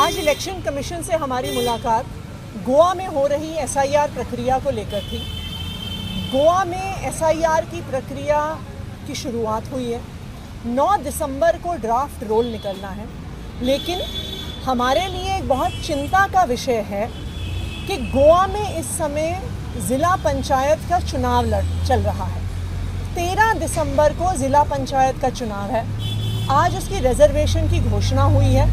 आज election commission से हमारी मुलाकात गोवा में हो रही एसआईआर प्रक्रिया को लेकर थी। गोवा में एसआईआर की प्रक्रिया की शुरुआत हुई है। 9 दिसंबर को ड्राफ्ट रोल निकलना है, लेकिन हमारे लिए एक बहुत चिंता का विषय है कि गोवा में इस समय ज़िला पंचायत का चुनाव चल रहा है। 13 दिसंबर को ज़िला पंचायत का चुनाव है। आज उसकी रिजर्वेशन की घोषणा हुई है।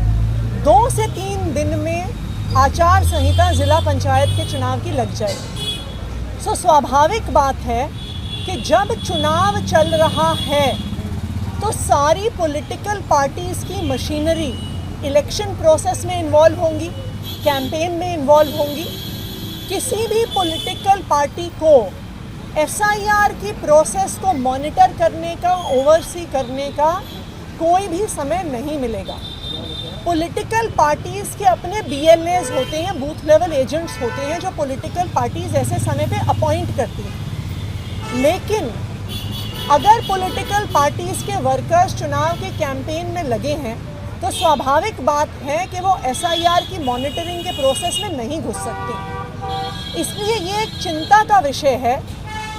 2 से 3 दिन में आचार संहिता ज़िला पंचायत के चुनाव की लग जाएगी। स्वाभाविक बात है कि जब चुनाव चल रहा है तो सारी पॉलिटिकल पार्टीज़ की मशीनरी इलेक्शन प्रोसेस में इन्वॉल्व होंगी, कैंपेन में इन्वॉल्व होंगी। किसी भी पॉलिटिकल पार्टी को एसआईआर की प्रोसेस को मॉनिटर करने का, ओवरसी करने का कोई भी समय नहीं मिलेगा। पॉलिटिकल पार्टीज़ के अपने BLAs होते हैं, बूथ लेवल एजेंट्स होते हैं, जो पॉलिटिकल पार्टीज़ ऐसे समय पे अपॉइंट करती हैं। लेकिन अगर पॉलिटिकल पार्टीज़ के वर्कर्स चुनाव के कैंपेन में लगे हैं तो स्वाभाविक बात है कि वो एसआईआर की मॉनिटरिंग के प्रोसेस में नहीं घुस सकते। इसलिए ये एक चिंता का विषय है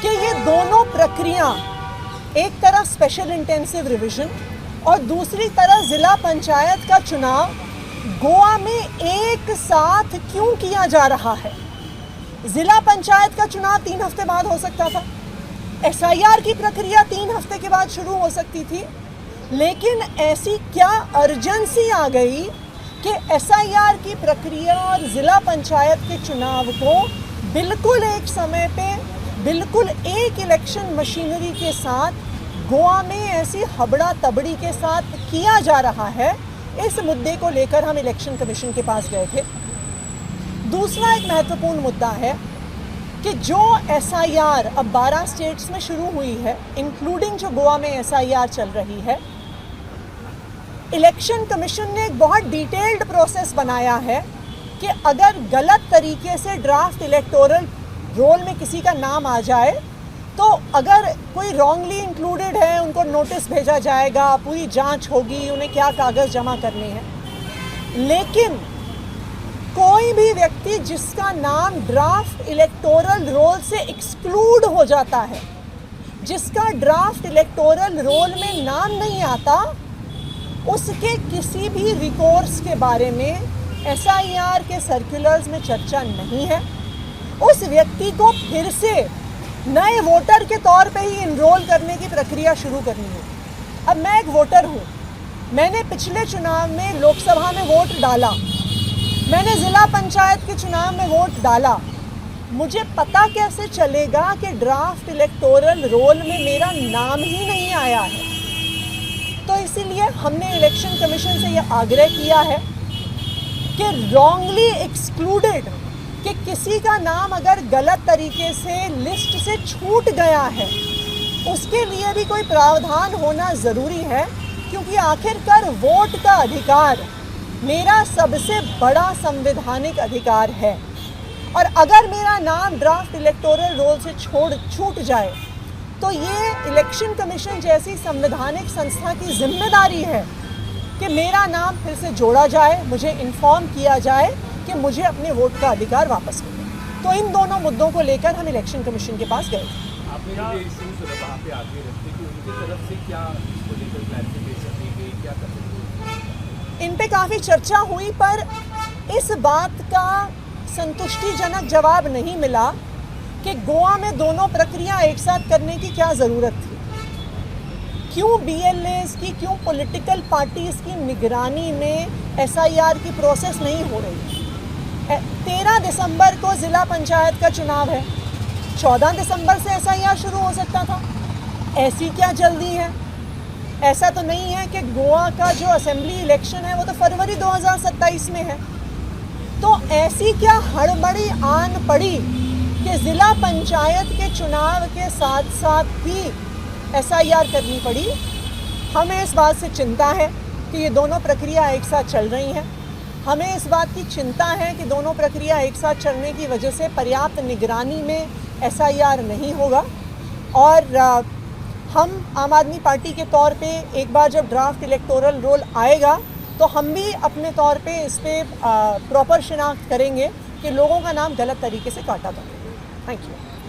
कि ये दोनों प्रक्रिया, एक तरफ स्पेशल इंटेंसिव रिवीजन और दूसरी तरफ ज़िला पंचायत का चुनाव, गोवा में एक साथ क्यों किया जा रहा है। ज़िला पंचायत का चुनाव 3 हफ्ते बाद हो सकता था, एसआईआर की प्रक्रिया 3 हफ्ते के बाद शुरू हो सकती थी, लेकिन ऐसी क्या अर्जेंसी आ गई कि एसआईआर की प्रक्रिया और ज़िला पंचायत के चुनाव को बिल्कुल एक समय पे, बिल्कुल एक इलेक्शन मशीनरी के साथ गोवा में ऐसी हबड़ा तबड़ी के साथ किया जा रहा है। इस मुद्दे को लेकर हम इलेक्शन कमीशन के पास गए थे। दूसरा एक महत्वपूर्ण मुद्दा है कि जो एसआईआर अब 12 स्टेट्स में शुरू हुई है, इंक्लूडिंग जो गोवा में एसआईआर चल रही है, इलेक्शन कमीशन ने एक बहुत डिटेल्ड प्रोसेस बनाया है कि अगर गलत तरीके से ड्राफ्ट इलेक्टोरल रोल में किसी का नाम आ जाए तो अगर कोई रॉन्गली इंक्लूडेड है उनको नोटिस भेजा जाएगा, पूरी जांच होगी, उन्हें क्या कागज़ जमा करने हैं। लेकिन कोई भी व्यक्ति जिसका नाम ड्राफ्ट इलेक्टोरल रोल से एक्सक्लूड हो जाता है, जिसका ड्राफ्ट इलेक्टोरल रोल में नाम नहीं आता, उसके किसी भी रिकोर्स के बारे में एसआईआर के सर्कुलर्स में चर्चा नहीं है। उस व्यक्ति को फिर से नए वोटर के तौर पे ही इनरोल करने की प्रक्रिया शुरू करनी है। अब मैं एक वोटर हूँ, मैंने पिछले चुनाव में लोकसभा में वोट डाला, मैंने ज़िला पंचायत के चुनाव में वोट डाला, मुझे पता कैसे चलेगा कि ड्राफ्ट इलेक्टोरल रोल में मेरा नाम ही नहीं आया है। तो इसीलिए हमने इलेक्शन कमीशन से ये आग्रह किया है कि रॉन्गली एक्सक्लूडेड, कि किसी का नाम अगर गलत तरीके से लिस्ट से छूट गया है, उसके लिए भी कोई प्रावधान होना ज़रूरी है, क्योंकि आखिरकार वोट का अधिकार मेरा सबसे बड़ा संवैधानिक अधिकार है। और अगर मेरा नाम ड्राफ्ट इलेक्टोरल रोल से छूट जाए तो ये इलेक्शन कमीशन जैसी संवैधानिक संस्था की जिम्मेदारी है कि मेरा नाम फिर से जोड़ा जाए, मुझे इन्फॉर्म किया जाए कि मुझे अपने वोट का अधिकार वापस मिले। तो इन दोनों मुद्दों को लेकर हम इलेक्शन कमीशन के पास गए थे। इन पे काफ़ी चर्चा हुई, पर इस बात का संतुष्टिजनक जवाब नहीं मिला कि गोवा में दोनों प्रक्रिया एक साथ करने की क्या ज़रूरत थी। क्यों BLAs की, क्यों पॉलिटिकल पार्टीज़ की निगरानी में एसआईआर की प्रोसेस नहीं हो रही। 13 दिसंबर को ज़िला पंचायत का चुनाव है, 14 दिसंबर से एसआईआर शुरू हो सकता था। ऐसी क्या जल्दी है? ऐसा तो नहीं है कि गोवा का जो असेंबली इलेक्शन है वो तो फरवरी 2027 में है। तो ऐसी क्या हड़बड़ी आन पड़ी कि ज़िला पंचायत के चुनाव के साथ साथ ही एसआईआर करनी पड़ी। हमें इस बात से चिंता है कि ये दोनों प्रक्रिया एक साथ चल रही हैं। हमें इस बात की चिंता है कि दोनों प्रक्रिया एक साथ चलने की वजह से पर्याप्त निगरानी में एसआईआर नहीं होगा। और हम आम आदमी पार्टी के तौर पे एक बार जब ड्राफ्ट इलेक्टोरल रोल आएगा तो हम भी अपने तौर पे इस पर प्रॉपर शिनाख्त करेंगे कि लोगों का नाम गलत तरीके से काटा था। Thank you.